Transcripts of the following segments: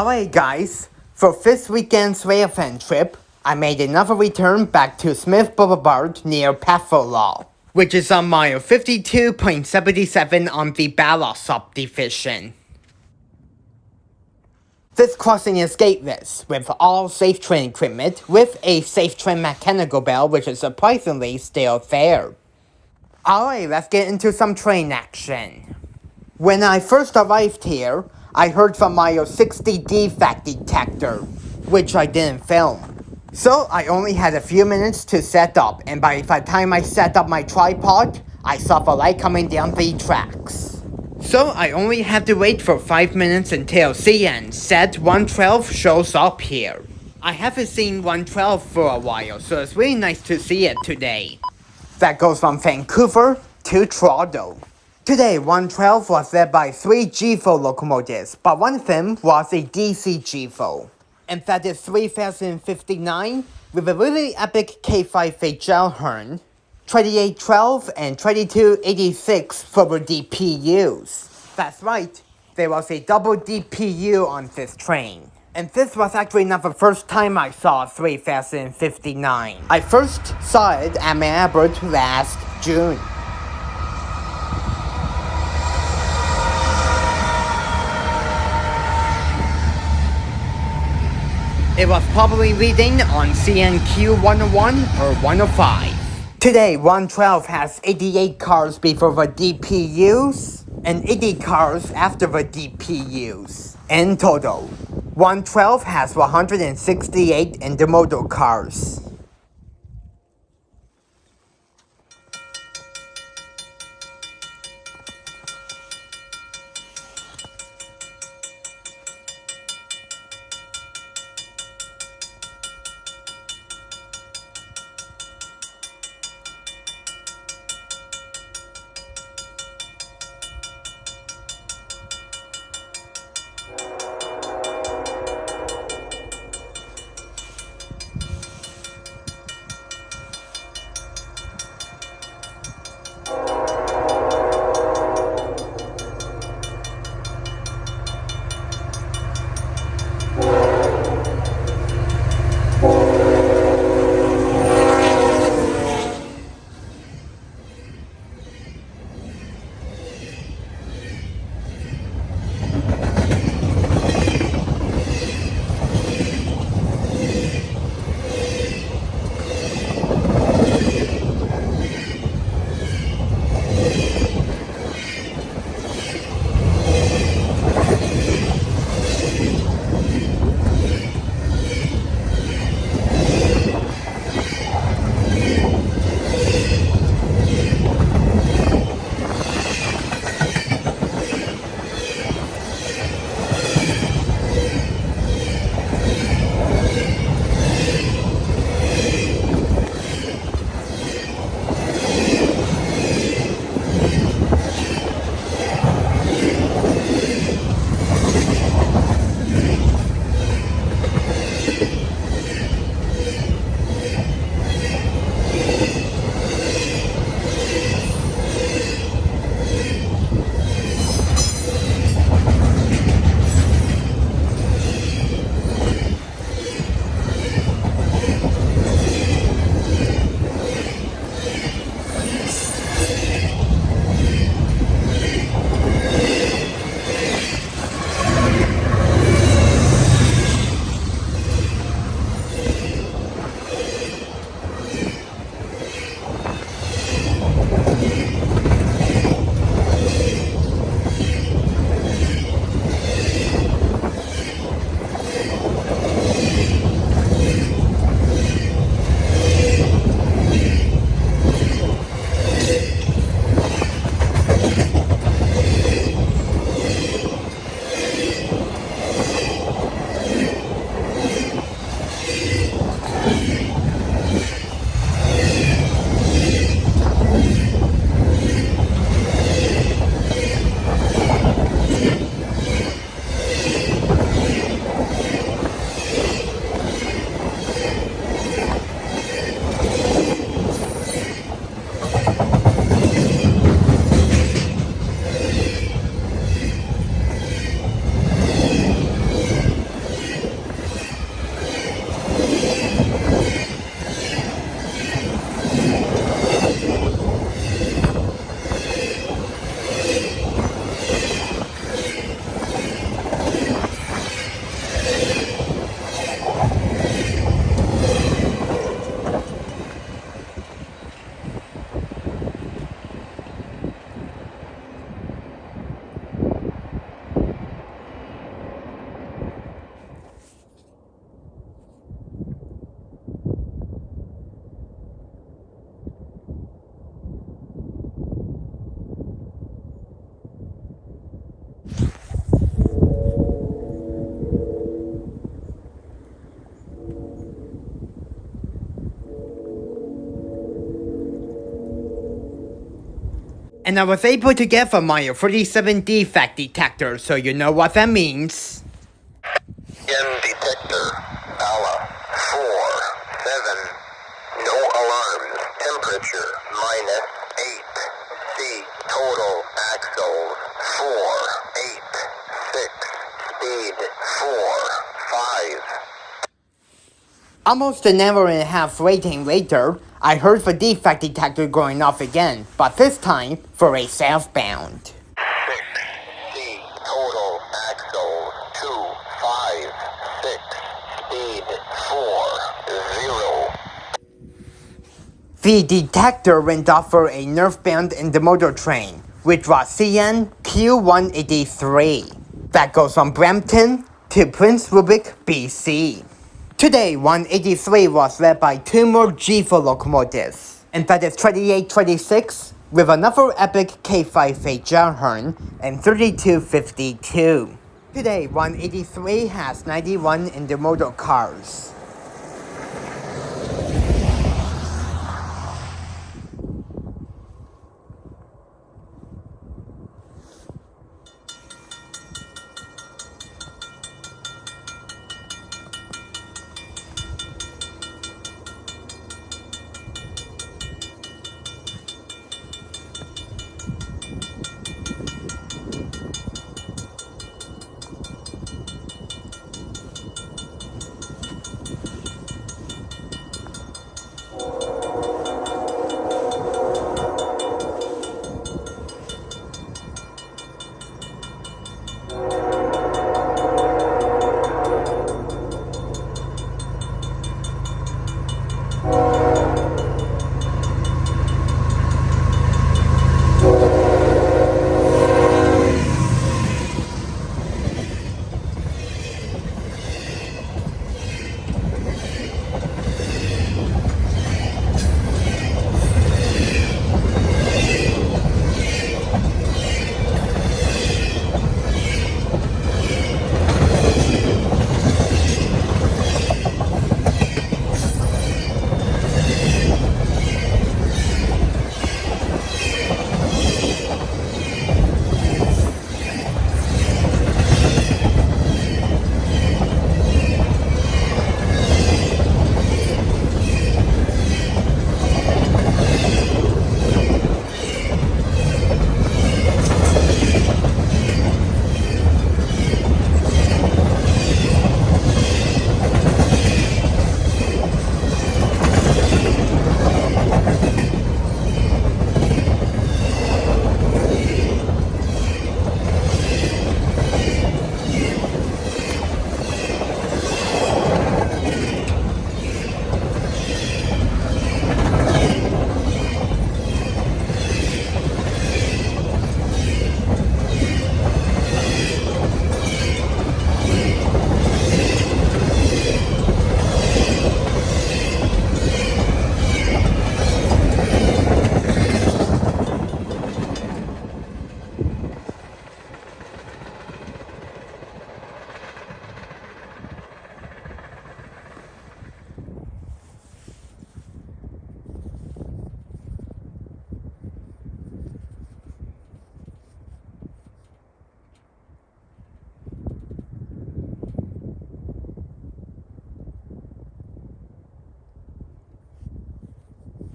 Alright guys, for this weekend's Railfan trip, I made another return back to Smith Boulevard near Pefferlaw, which is on mile 52.77 on the Ballast subdivision. This crossing is gateless, with all safe train equipment, with a safe train mechanical bell which is surprisingly still there. Alright, let's get into some train action. When I first arrived here, I heard from mile 60 Defect Detector, which I didn't film. So I only had a few minutes to set up, and by the time I set up my tripod, I saw the light coming down the tracks. So I only had to wait for 5 minutes until CN set 112 shows up here. I haven't seen 112 for a while, so it's really nice to see it today. That goes from Vancouver to Toronto. Today, 112 was led by 3 GEVO locomotives, but one of them was a DC GEVO. And that is 3059 with a really epic K5 gel horn, 2812 and 2286 for the DPUs. That's right, there was a double DPU on this train. And this was actually not the first time I saw 3059. I first saw it at Albert last June. It was probably leading on CNQ 101 or 105. Today, 112 has 88 cars before the DPUs and 80 cars after the DPUs. In total, 112 has 168 Intermodal cars. And I was able to get from my 37 defect detector, so you know what that means. Detector, Ala, 4, 7, no alarms, temperature, -8, C, total, axles, 4, 8, 6, speed, 4, 5. Almost an hour and a half waiting later, I heard the defect detector going off again, but this time for a southbound. 6, C, total, axle, 2, 5, 6, speed, 4, 0. The detector went off for a northbound intermodal train, which was CN Q183. That goes from Brampton to Prince Rupert, BC. Today, 183 was led by two more GEVO locomotives, and that is 2826 with another epic K5 Jarhorn and 3252. Today, 183 has 91 intermodal cars.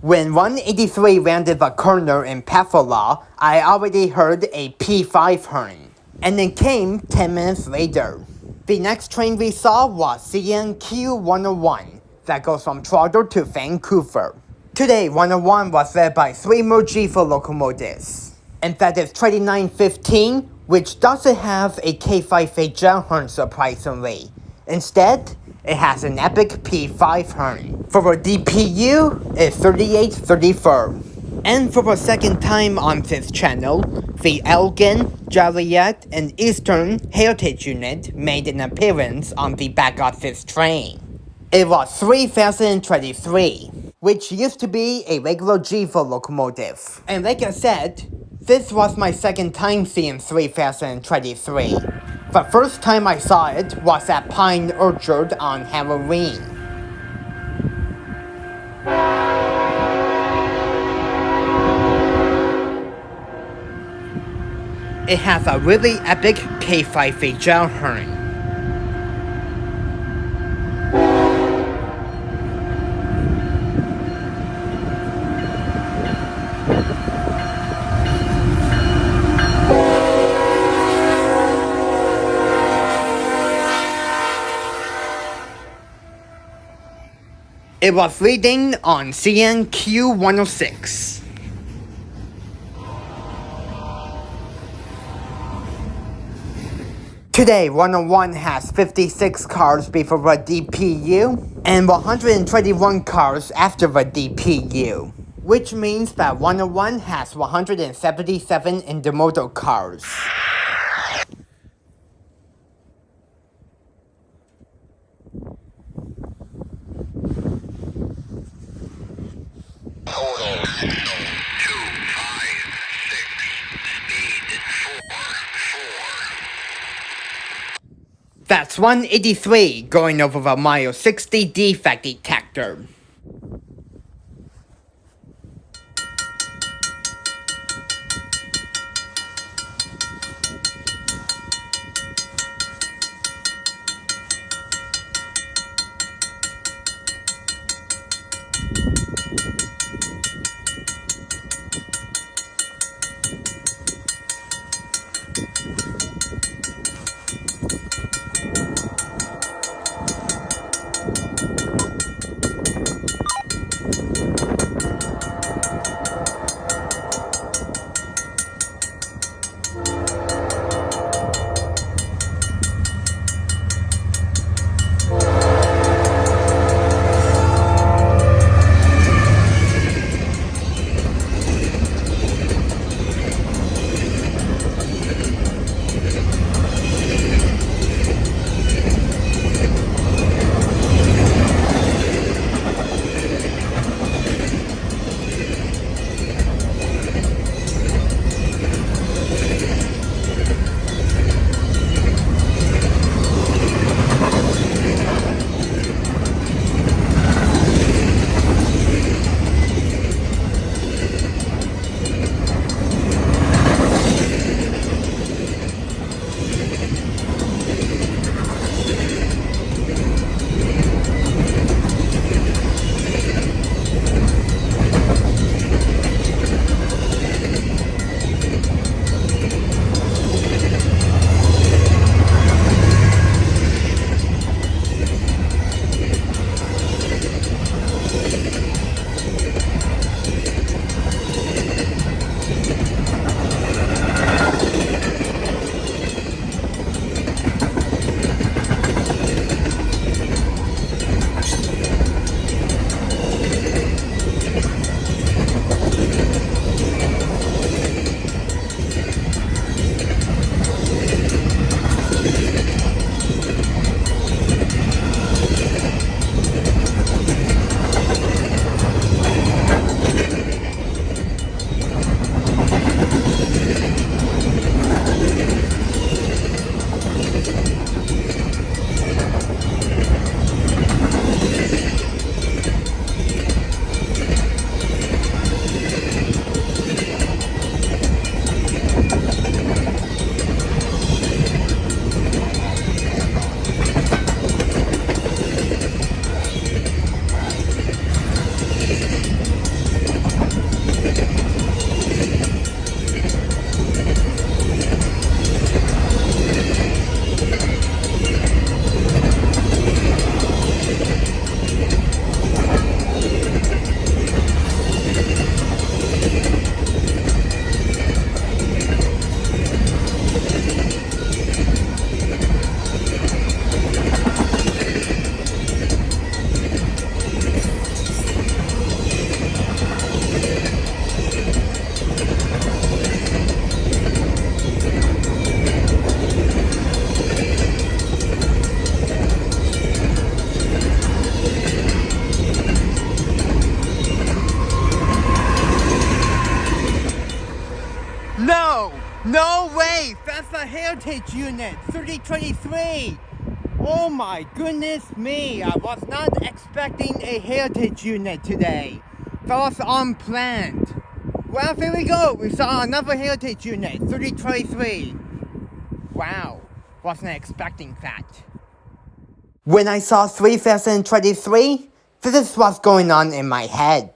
When 183 rounded the corner in Pefferlaw, I already heard a P5 horn, and it came 10 minutes later. The next train we saw was CNQ101 that goes from Toronto to Vancouver. Today, 101 was led by three more GEVO locomotives, and that is 2915, which doesn't have a K5 Jarhorn surprisingly. Instead, it has an epic P5 horn. For our DPU, it's 3834. And for the second time on this channel, the Elgin, Jolliet, and Eastern Heritage Unit made an appearance on the back of this train. It was 3023, which used to be a regular GEVO locomotive. And like I said, this was my second time seeing 3023. The first time I saw it was at Pine Orchard on Halloween. It has a really epic K5 gel horn. It was reading on CNQ 106. Today, 101 has 56 cars before the DPU and 121 cars after the DPU, which means that 101 has 177 intermodal cars. Total axle 256, speed 4. That's 183 going over the mile 60 Defect Detector. No way! That's a heritage unit, 3023! Oh my goodness me, I was not expecting a heritage unit today. That was unplanned. Well, here we go. We saw another heritage unit, 3023. Wow, wasn't expecting that. When I saw 3023, this is what's going on in my head.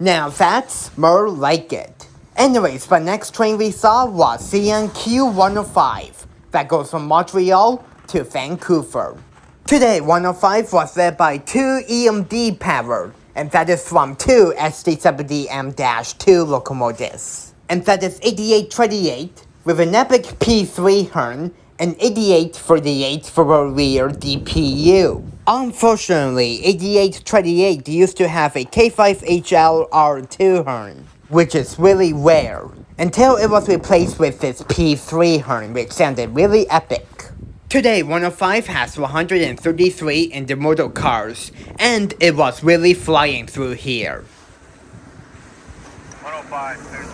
Now that's more like it. Anyways, the next train we saw was CNQ 105 that goes from Montreal to Vancouver. Today, 105 was led by 2 EMD power, and that is from 2 SD70M-2 locomotives. And that is 8838 with an epic P3 horn and 8838 for a rear DPU. Unfortunately, 8838 used to have a K5HLR2 horn, which is really rare, until it was replaced with this P3 horn, which sounded really epic. Today, 105 has 133 intermodal cars, and it was really flying through here. 105, there's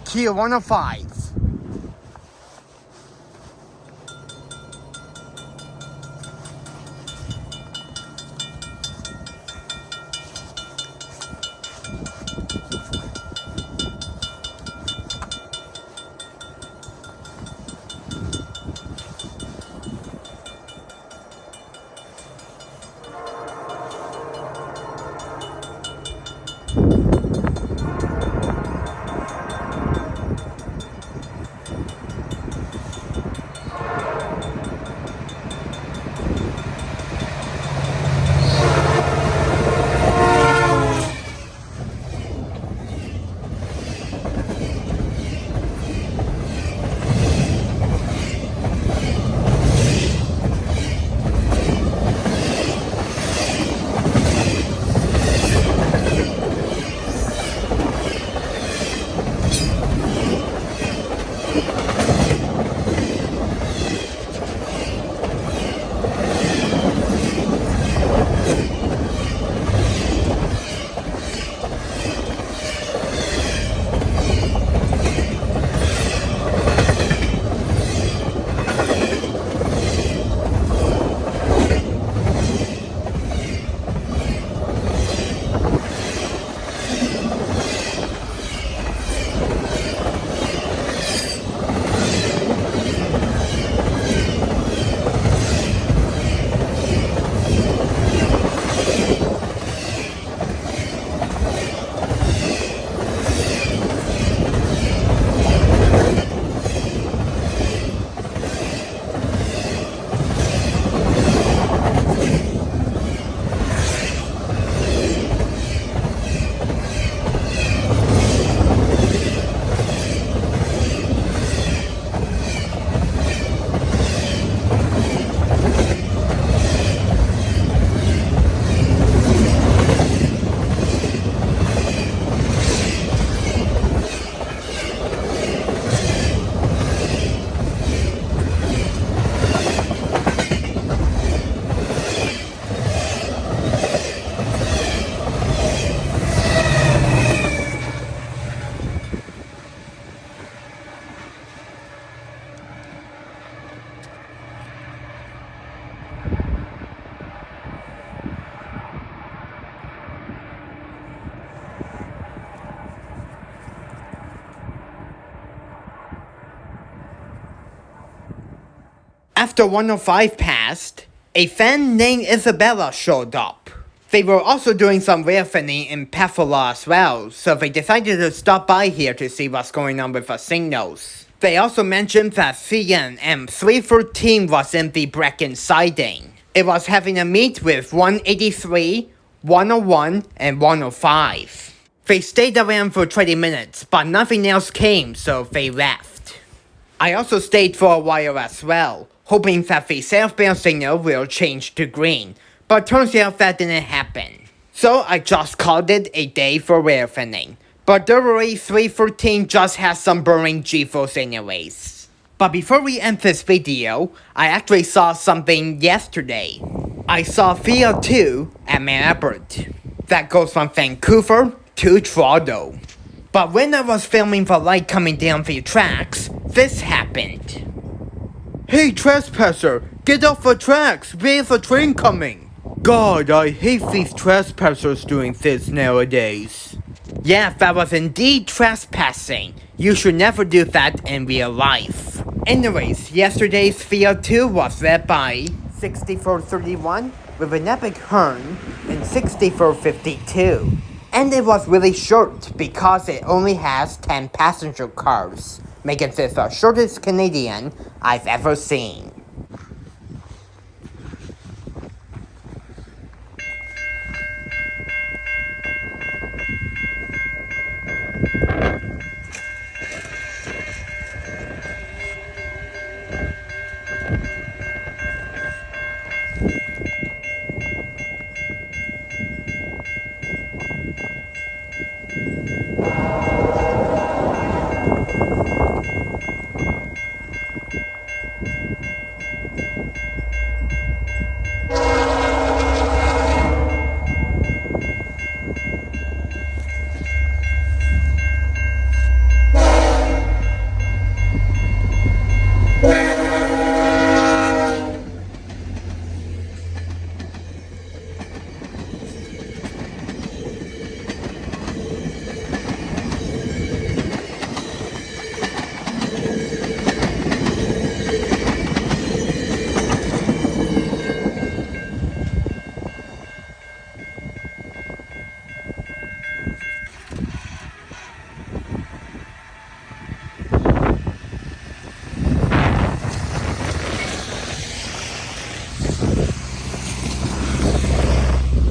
Kia 105. After 105 passed, a fan named Isabella showed up. They were also doing some railfanning in Pefferlaw as well, so they decided to stop by here to see what's going on with the signals. They also mentioned that CN 313 was in the Brecken siding. It was having a meet with 183, 101, and 105. They stayed around for 20 minutes, but nothing else came, so they left. I also stayed for a while as well, hoping that the southbound signal will change to green, but turns out that didn't happen. So I just called it a day for railfanning. But don't worry, 313 just has some boring GEVOs anyways. But before we end this video, I actually saw something yesterday. I saw Via 2 at Mount Albert. That goes from Vancouver to Toronto. But when I was filming the light coming down the tracks, this happened. Hey Trespasser, get off the tracks, there's a train coming. God, I hate these trespassers doing this nowadays. Yeah, that was indeed trespassing. You should never do that in real life. Anyways, yesterday's VO2 was led by 6431 with an epic Hearn and 6452. And it was really short because it only has 10 passenger cars, making this the shortest Canadian I've ever seen.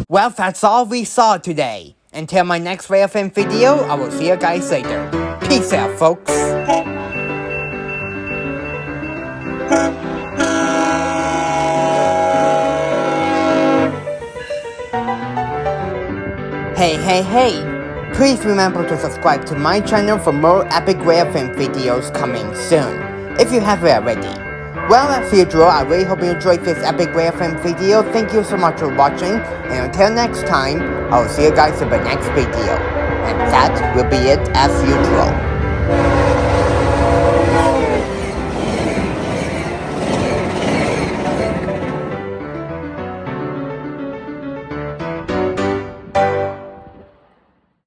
Well, that's all we saw today. Until my next Railfan video, I will see you guys later. Peace out, folks. Hey. Please remember to subscribe to my channel for more epic Railfan videos coming soon, if you haven't already. Well, as usual, I really hope you enjoyed this epic Railfan video. Thank you so much for watching, and until next time, I will see you guys in the next video. And that will be it as usual.